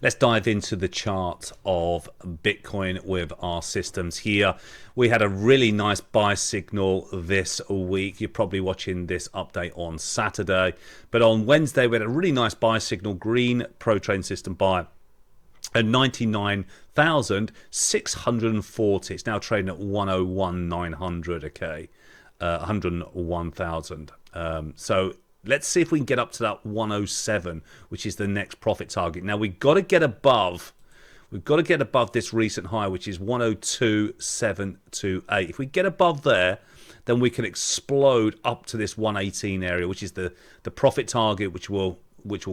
Let's dive into the chart of Bitcoin with our systems here. We had a really nice buy signal this week. You're probably watching this update on Saturday, but on Wednesday we had a really nice buy signal, green pro trade system buy at 99,640. It's now trading at 101,900. Okay, 101,000. So let's see if we can get up to that 107, which is the next profit target. Now we've got to get above. We've got to get above this recent high, which is 102,728. If we get above there, then we can explode up to this 118 area, which is the profit target, which will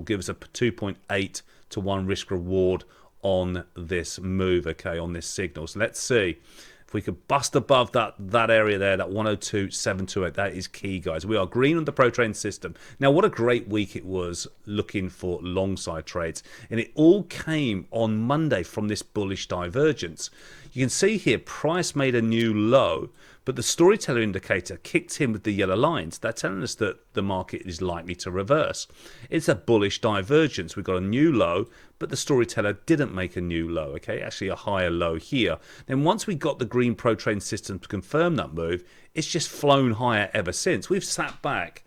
give us a 2.8 to 1 risk reward on this move, okay, on this signal. So let's see if we could bust above that area there, that 102,728. That is key, guys. We are green on the pro trading system. Now, what a great week it was looking for long side trades, and it all came on Monday from this bullish divergence. You can see here price made a new low, but the storyteller indicator kicked in with the yellow lines. They're telling us that the market is likely to reverse. It's a bullish divergence. We've got a new low, but the storyteller didn't make a new low, okay? Actually a higher low here. Then once we got the green pro trading system to confirm that move, it's just flown higher ever since. We've sat back.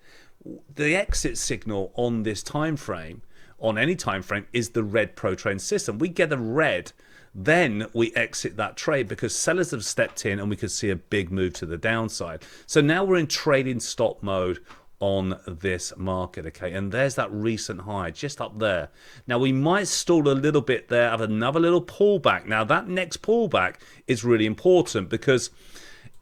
The exit signal on this time frame, on any time frame, is the red pro trading system. We get a red, then we exit that trade because sellers have stepped in and we could see a big move to the downside. So now we're in trading stop mode on this market, okay? And there's that recent high just up there. Now we might stall a little bit there, have another little pullback. Now that next pullback is really important because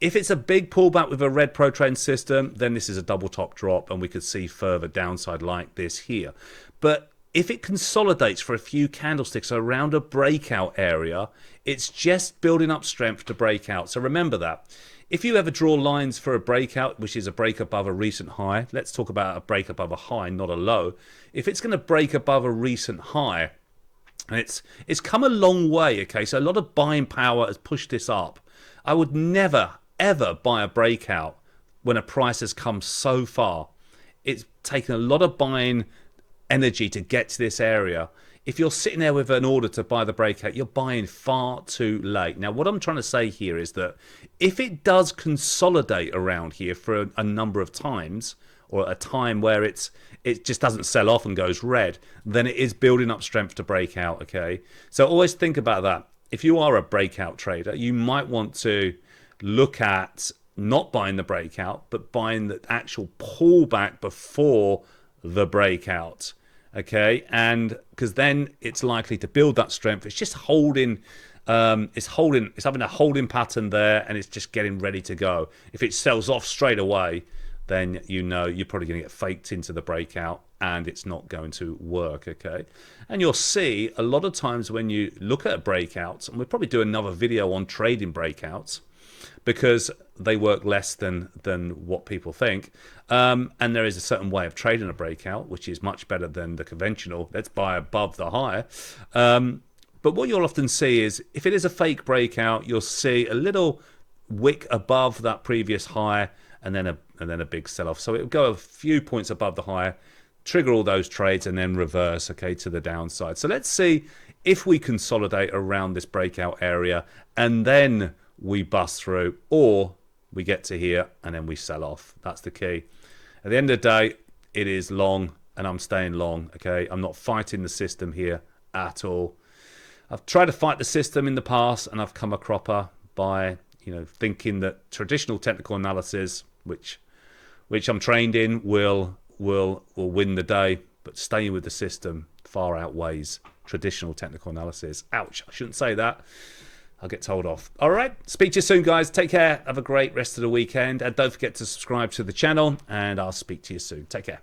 if it's a big pullback with a red pro trading system, then this is a double top drop and we could see further downside like this here. But if it consolidates for a few candlesticks around a breakout area, it's just building up strength to break out. So remember that. If you ever draw lines for a breakout, which is a break above a recent high, let's talk about a break above a high, not a low. If it's going to break above a recent high, and it's come a long way, okay? So a lot of buying power has pushed this up. I would never, ever buy a breakout when a price has come so far. It's taken a lot of buying energy to get to this area. If you're sitting there with an order to buy the breakout, you're buying far too late. Now what I'm trying to say here is that if it does consolidate around here for a number of times, or a time where it just doesn't sell off and goes red, then it is building up strength to break out, okay? So always think about that. If you are a breakout trader, you might want to look at not buying the breakout, but buying the actual pullback before the breakout, okay? And because then it's likely to build that strength. It's just holding, it's having a holding pattern there, and it's just getting ready to go. If it sells off straight away, then you know you're probably going to get faked into the breakout and it's not going to work, okay? And you'll see a lot of times when you look at breakouts, and we'll probably do another video on trading breakouts because they work less than what people think. And there is a certain way of trading a breakout, which is much better than the conventional. Let's buy above the high. But what you'll often see is if it is a fake breakout, you'll see a little wick above that previous high and then a big sell-off. So it will go a few points above the high, trigger all those trades, and then reverse, okay, to the downside. So let's see if we consolidate around this breakout area and then we bust through, or we get to here and then we sell off. That's the key. At the end of the day, it is long and I'm staying long, okay? I'm not fighting the system here at all. I've tried to fight the system in the past and I've come a cropper by, thinking that traditional technical analysis, which I'm trained in, will win the day, but staying with the system far outweighs traditional technical analysis. Ouch, I shouldn't say that. I'll get told off. All right, speak to you soon, guys. Take care. Have a great rest of the weekend. And don't forget to subscribe to the channel, and I'll speak to you soon. Take care.